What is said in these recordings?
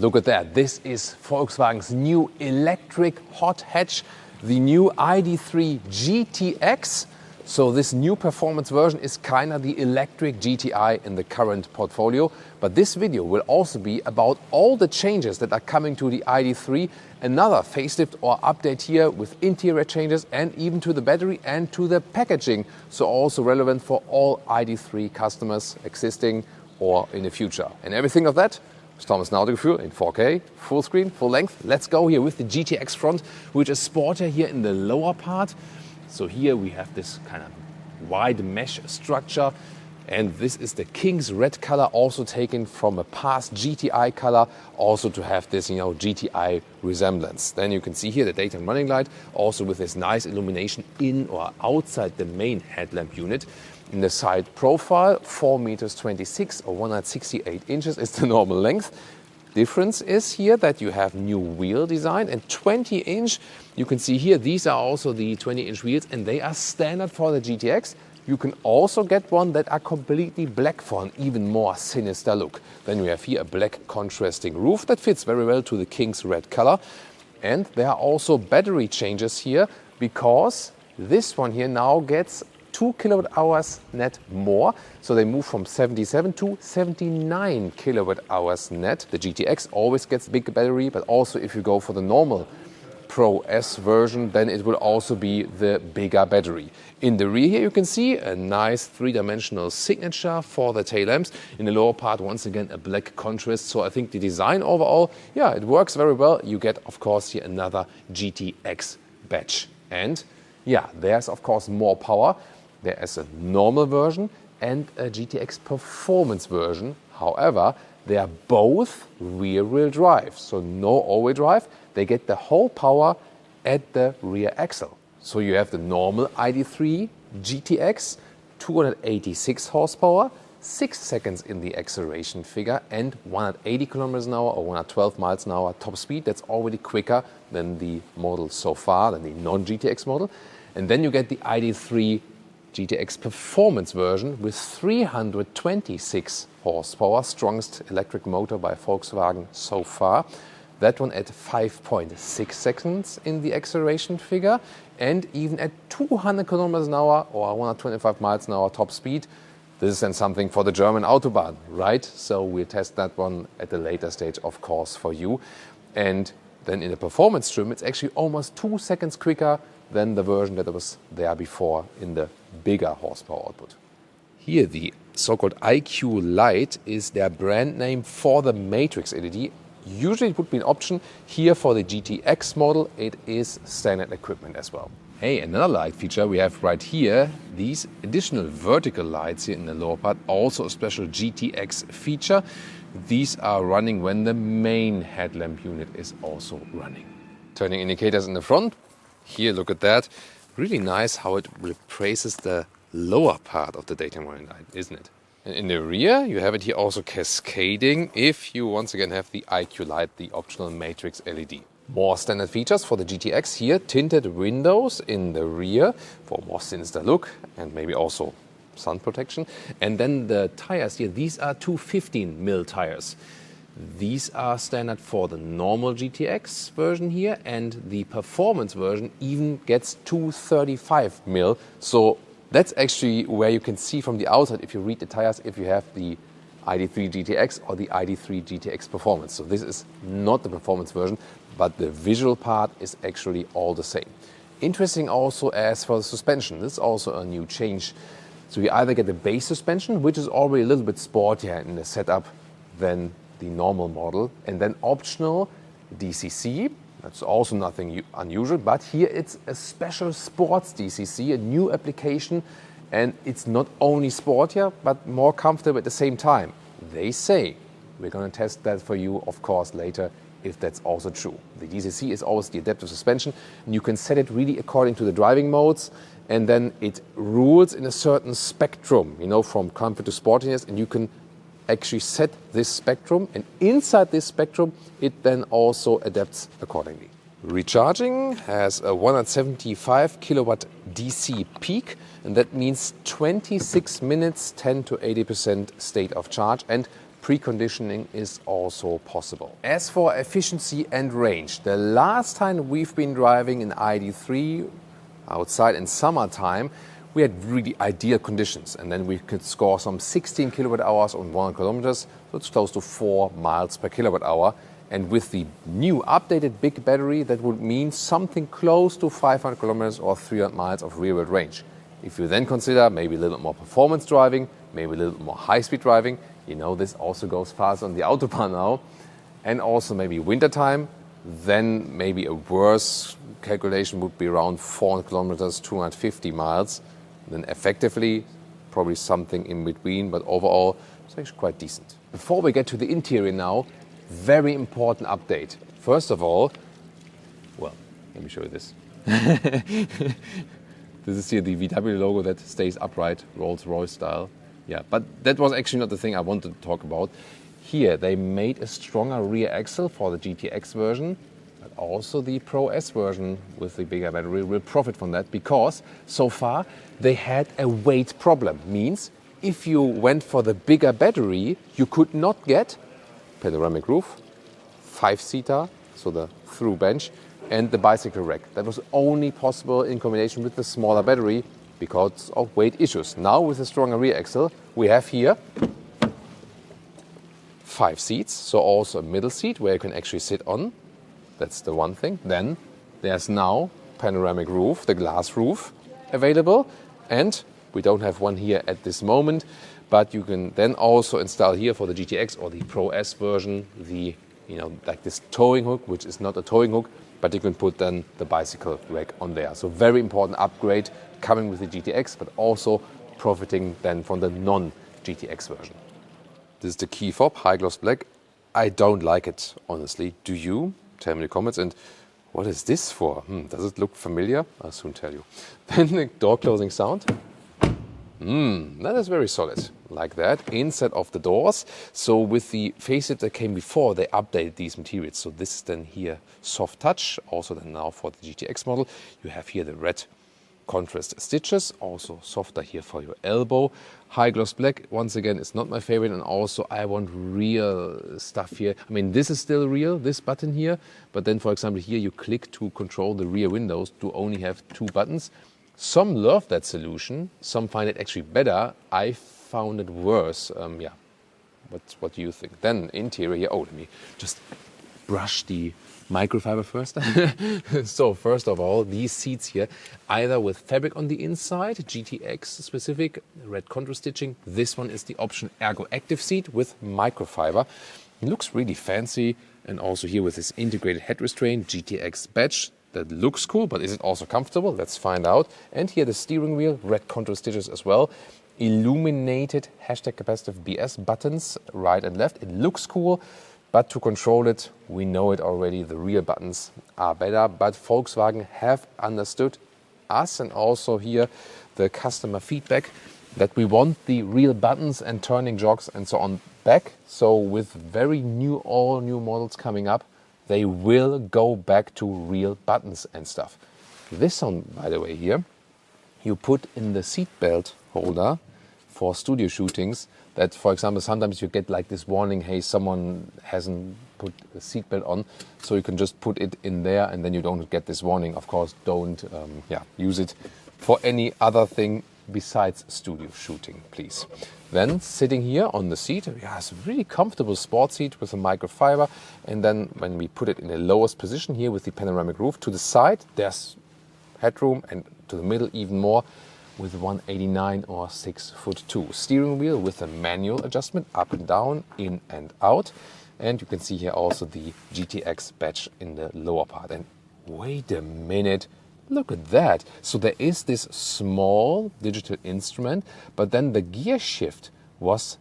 Look at that. This is Volkswagen's new electric hot hatch, the new ID3 GTX. So this new performance version is kind of the electric GTI in the current portfolio. But this video will also be about all the changes that are coming to the ID3, another facelift or update here with interior changes and even to the battery and to the packaging. So also relevant for all ID3 customers existing or in the future. And everything of that is Thomas Autogefuehl in 4K, full screen, full length. Let's go here with the GTX front, which is sportier here in the lower part. So here we have this kind of wide mesh structure, and this is the King's red color, also taken from a past GTI color, also to have this, GTI resemblance. Then you can see here the daytime running light, also with this nice illumination in or outside the main headlamp unit. In the side profile, 4.26 m or 168 inches is the normal length. Difference is here that you have new wheel design and 20-inch. You can see here, these are also the 20-inch wheels and they are standard for the GTX. You can also get one that are completely black for an even more sinister look. Then we have here a black contrasting roof that fits very well to the King's red color. And there are also battery changes here because this one here now gets 2 kWh net more. So they move from 77 to 79 kWh net. The GTX always gets big battery, but also if you go for the normal Pro S version, then it will also be the bigger battery. In the rear here you can see a nice three-dimensional signature for the tail lamps. In the lower part, once again, a black contrast. So I think the design overall, yeah, it works very well. You get, of course, here another GTX badge. And yeah, there's, of course, more power. There is a normal version and a GTX Performance version. However, they are both rear-wheel drive, so no all-wheel drive. They get the whole power at the rear axle. So you have the normal ID3 GTX, 286 horsepower, 6 seconds in the acceleration figure and 180 kilometers an hour or 112 miles an hour top speed. That's already quicker than the model so far, than the non-GTX model. And then you get the ID3 GTX Performance version with 326 horsepower, strongest electric motor by Volkswagen so far. That one at 5.6 seconds in the acceleration figure and even at 200 kilometers an hour or 125 miles an hour top speed. This is then something for the German Autobahn, right? So we'll test that one at a later stage, of course, for you. And then in the performance trim, it's actually almost 2 seconds quicker than the version that was there before in the bigger horsepower output. Here the so-called IQ Light is their brand name for the Matrix LED. Usually it would be an option. Here for the GTX model it is standard equipment as well. Hey, another light feature we have right here, these additional vertical lights here in the lower part, also a special GTX feature. These are running when the main headlamp unit is also running. Turning indicators in the front. Here, look at that. Really nice how it replaces the lower part of the daytime running light, isn't it? And in the rear, you have it here also cascading if you once again have the IQ Light, the optional Matrix LED. More standard features for the GTX here, tinted windows in the rear for more sinister look and maybe also sun protection. And then the tires here, these are 215mm tires. These are standard for the normal GTX version here, and the performance version even gets 235mm. So that's actually where you can see from the outside if you read the tires if you have the ID3 GTX or the ID3 GTX Performance. So this is not the performance version, but the visual part is actually all the same. Interesting also as for the suspension. This is also a new change. So you either get the base suspension, which is already a little bit sportier in the setup than the normal model, and then optional DCC. That's also nothing unusual, but here it's a special sports DCC, a new application, and it's not only sportier but more comfortable at the same time. They say. We're going to test that for you, of course, later if that's also true. The DCC is always the adaptive suspension, and you can set it really according to the driving modes, and then it rules in a certain spectrum, from comfort to sportiness, and you can actually set this spectrum, and inside this spectrum it then also adapts accordingly. Recharging has a 175 kilowatt DC peak, and that means 26 minutes, 10 to 80% state of charge, and preconditioning is also possible. As for efficiency and range, the last time we've been driving an ID3 outside in summertime, we had really ideal conditions, and then we could score some 16 kilowatt hours on 100 kilometers, so it's close to 4 miles per kilowatt hour. And with the new updated big battery, that would mean something close to 500 kilometers or 300 miles of rear-world range. If you then consider maybe a little more performance driving, maybe a little more high-speed driving, you know this also goes fast on the Autobahn now, and also maybe wintertime, then maybe a worse calculation would be around 400 kilometers, 250 miles. Then effectively, probably something in between, but overall, it's actually quite decent. Before we get to the interior now, very important update. First of all, well, let me show you this. This is here the VW logo that stays upright, Rolls-Royce style. Yeah, but that was actually not the thing I wanted to talk about. Here, they made a stronger rear axle for the GTX version. Also the Pro S version with the bigger battery will profit from that, because so far they had a weight problem. Means if you went for the bigger battery, you could not get panoramic roof, 5-seater, so the through bench, and the bicycle rack. That was only possible in combination with the smaller battery because of weight issues. Now with a stronger rear axle, we have here 5 seats, so also a middle seat where you can actually sit on. That's the one thing. Then there's now panoramic roof, the glass roof available, and we don't have one here at this moment, but you can then also install here for the GTX or the Pro S version the, like this towing hook, which is not a towing hook, but you can put then the bicycle rack on there. So very important upgrade coming with the GTX, but also profiting then from the non-GTX version. This is the key fob, high gloss black. I don't like it, honestly. Do you? Tell me in the comments. And what is this for? Does it look familiar? I'll soon tell you. Then the door closing sound. That is very solid, like that, instead of the doors. So with the facelift that came before, they updated these materials. So this is then here soft touch, also then now for the GTX model. You have here the red contrast stitches, also softer here for your elbow. High gloss black, once again, is not my favorite, and also I want real stuff here. I mean, this is still real, this button here, but then, for example, here you click to control the rear windows to only have 2 buttons. Some love that solution, some find it actually better. I found it worse. Yeah, what do you think? Then interior here, let me just brush the microfiber first. So first of all, these seats here, either with fabric on the inside, GTX specific, red contrast stitching. This one is the option Ergo Active seat with microfiber. It looks really fancy, and also here with this integrated head restraint, GTX badge. That looks cool, but is it also comfortable? Let's find out. And here the steering wheel, red contrast stitches as well. Illuminated #capacitive BS buttons, right and left. It looks cool, but to control it, we know it already. The rear buttons are better, but Volkswagen have understood us and also here the customer feedback that we want the real buttons and turning jogs and so on back. So with very new, all new models coming up, they will go back to real buttons and stuff. This one, by the way, here, you put in the seatbelt holder for studio shootings. That, for example, sometimes you get like this warning, hey, someone hasn't put a seatbelt on. So you can just put it in there and then you don't get this warning. Of course, don't use it for any other thing besides studio shooting, please. Then sitting here on the seat, it's a really comfortable sport seat with a microfiber. And then when we put it in the lowest position here with the panoramic roof, to the side there's headroom, and to the middle even more with 189 or 6'2". Steering wheel with a manual adjustment, up and down, in and out. And you can see here also the GTX badge in the lower part. And wait a minute. Look at that. So there is this small digital instrument, but then the gear shift was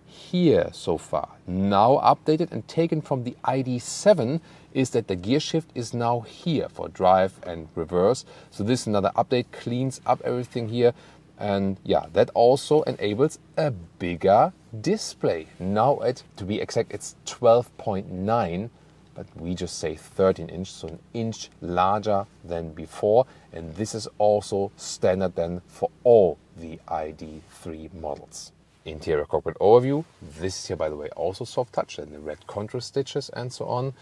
here so far. Now updated and taken from the ID.7 is that the gear shift is now here for drive and reverse. So this is another update, cleans up everything here. And yeah, that also enables a bigger display. Now to be exact, it's 12.9. But we just say 13 inch, so an inch larger than before. And this is also standard then for all the ID3 models. Interior cockpit overview. This is here, by the way, also soft touch and the red contrast stitches and so on.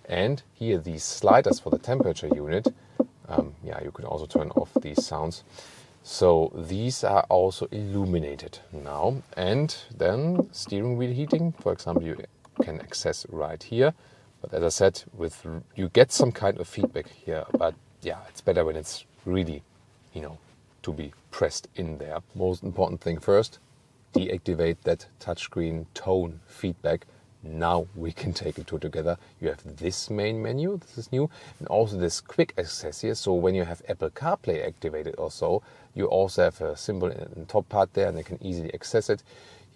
And here these sliders for the temperature unit. Yeah, you can also turn off these sounds. So these are also illuminated now. And then steering wheel heating, for example, you can access right here. But as I said, you get some kind of feedback here. But yeah, it's better when it's really, to be pressed in there. Most important thing first, deactivate that touchscreen tone feedback. Now we can take it two together. You have this main menu, this is new, and also this quick access here. So when you have Apple CarPlay activated or so, you also have a symbol in the top part there and you can easily access it.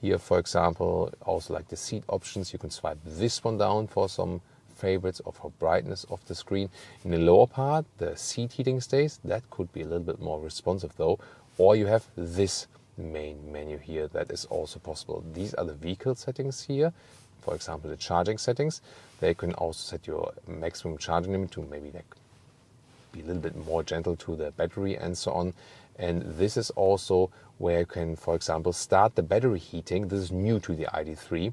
Here, for example, also like the seat options, you can swipe this one down for some favorites or for brightness of the screen. In the lower part, the seat heating stays. That could be a little bit more responsive though. Or you have this main menu here that is also possible. These are the vehicle settings here. For example, the charging settings. They can also set your maximum charging limit to maybe like be a little bit more gentle to the battery and so on. And this is also where you can, for example, start the battery heating. This is new to the ID3.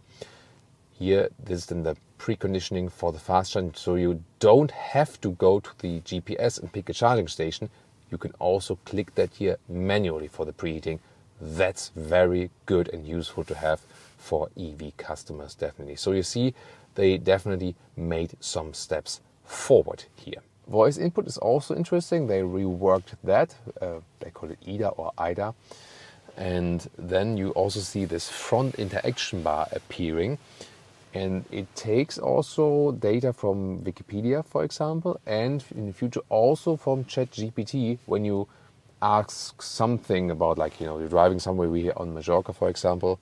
Here, this is then the preconditioning for the fast charging, so you don't have to go to the GPS and pick a charging station. You can also click that here manually for the preheating. That's very good and useful to have for EV customers, definitely. So you see, they definitely made some steps forward here. Voice input is also interesting. They reworked that. They call it IDA or IDA. And then you also see this front interaction bar appearing. And it takes also data from Wikipedia, for example, and in the future also from ChatGPT when you ask something about, like, you're driving somewhere, we here on Mallorca, for example.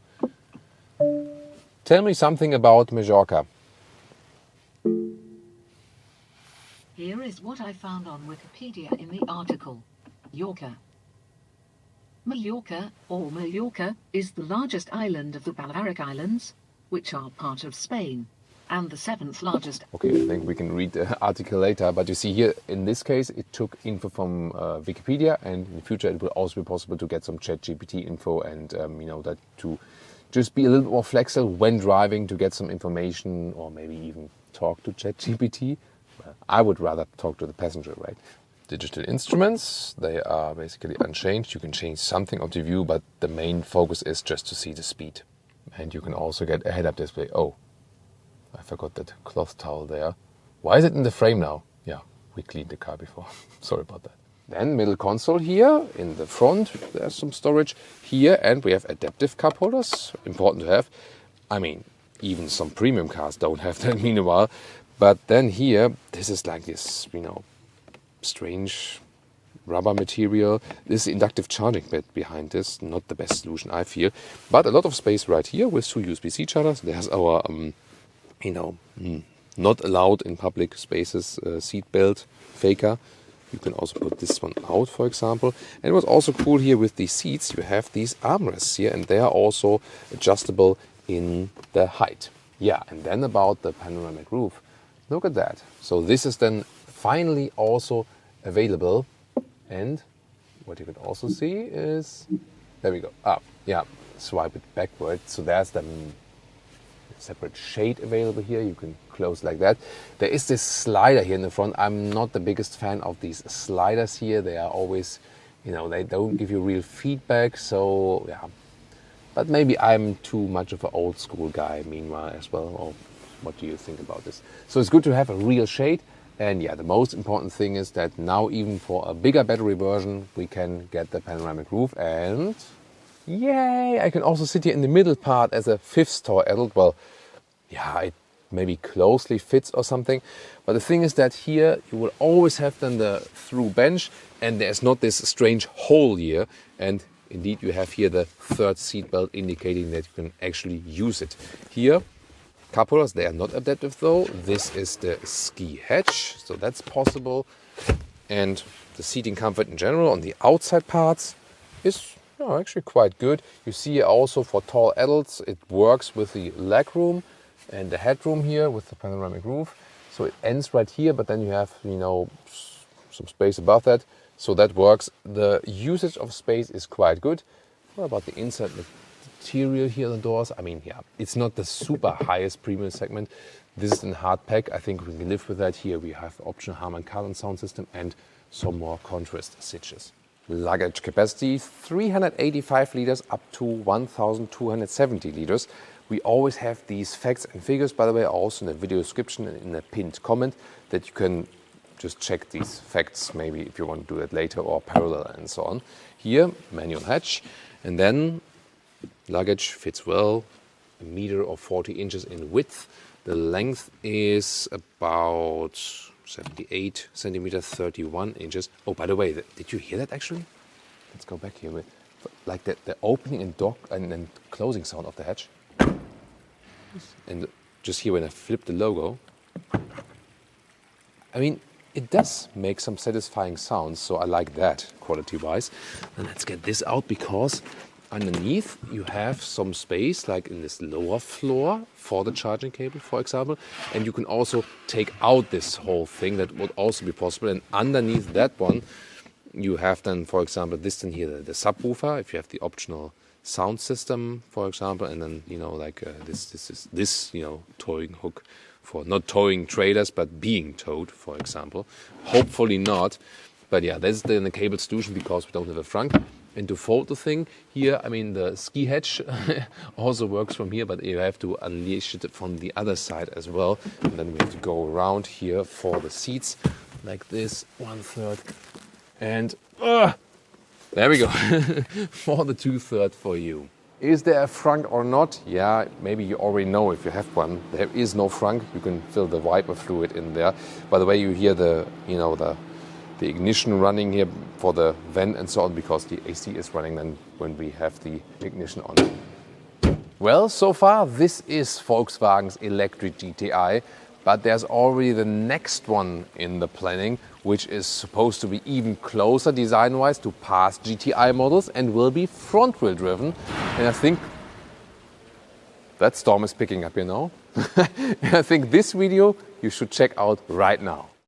Tell me something about Mallorca. Here is what I found on Wikipedia in the article. Mallorca, or Mallorca, is the largest island of the Balearic Islands, which are part of Spain, and the 7th largest. Okay, I think we can read the article later, but you see here, in this case, it took info from Wikipedia, and in the future it will also be possible to get some ChatGPT info and, that to just be a little bit more flexible when driving to get some information or maybe even talk to ChatGPT. Well, I would rather talk to the passenger, right? Digital instruments, they are basically unchanged. You can change something of the view, but the main focus is just to see the speed. And you can also get a head-up display. Oh, I forgot that cloth towel there. Why is it in the frame now? Yeah, we cleaned the car before. Sorry about that. Then middle console here in the front. There's some storage here, and we have adaptive cup holders. Important to have. I mean, even some premium cars don't have that meanwhile. But then here, this is like this, strange rubber material. This is the inductive charging bed behind this. Not the best solution, I feel. But a lot of space right here with 2 USB-C chargers. There's our, not allowed in public spaces seat belt faker. You can also put this one out, for example. And what's also cool here with these seats, you have these armrests here, and they are also adjustable in the height. Yeah, and then about the panoramic roof. Look at that. So this is then finally also available. And what you can also see is, there we go. Yeah, swipe it backwards. So there's the separate shade available here. You can close like that. There is this slider here in the front. I'm not the biggest fan of these sliders here. They are always, they don't give you real feedback. So yeah, but maybe I'm too much of an old school guy meanwhile as well. Or what do you think about this? So it's good to have a real shade. And yeah, the most important thing is that now even for a bigger battery version, we can get the panoramic roof. And yay, I can also sit here in the middle part as a 5th adult. Well, yeah, it maybe closely fits or something. But the thing is that here you will always have then the through bench, and there's not this strange hole here. And indeed you have here the 3rd seat belt indicating that you can actually use it. Here, cup holders, they are not adaptive though. This is the ski hatch, so that's possible. And the seating comfort in general on the outside parts is actually quite good. You see also for tall adults, it works with the leg room and the headroom here with the panoramic roof. So it ends right here, but then you have, some space above that. So that works. The usage of space is quite good. What about the inside material here on the doors. I mean, yeah, it's not the super highest premium segment. This is in hard pack. I think we can live with that. Here we have the optional Harman Kardon sound system and some more contrast stitches. Luggage capacity 385 liters up to 1,270 liters. We always have these facts and figures, by the way, also in the video description and in a pinned comment, that you can just check these facts, maybe if you want to do it later, or parallel and so on. Here, manual hatch, and then luggage fits well, 1 meter or 40 inches in width. The length is about 78 centimeters, 31 inches. Oh, by the way, did you hear that actually? Let's go back here. Like the opening and closing sound of the hatch. And just here when I flip the logo, I mean, it does make some satisfying sounds, so I like that quality-wise. And let's get this out, because underneath you have some space, like in this lower floor, for the charging cable, for example. And you can also take out this whole thing. That would also be possible. And underneath that one, you have then, for example, this thing here, the subwoofer, if you have the optional sound system, for example, and then, you know, like this, you know, towing hook for not towing trailers, but being towed, for example. Hopefully not. But yeah, that's the cable solution, because we don't have a frunk. And to fold the thing here, I mean, the ski hatch also works from here, but you have to unleash it from the other side as well. And then we have to go around here for the seats, like this, 1/3. And there we go, for the 2/3 for you. Is there a frunk or not? Yeah, maybe you already know if you have one. There is no frunk. You can fill the wiper fluid in there. By the way, you hear the ignition running here for the vent and so on, because the AC is running then when we have the ignition on. Well, so far this is Volkswagen's electric GTI, but there's already the next one in the planning, which is supposed to be even closer design-wise to past GTI models and will be front-wheel driven. And I think that storm is picking up, you know. And I think this video you should check out right now.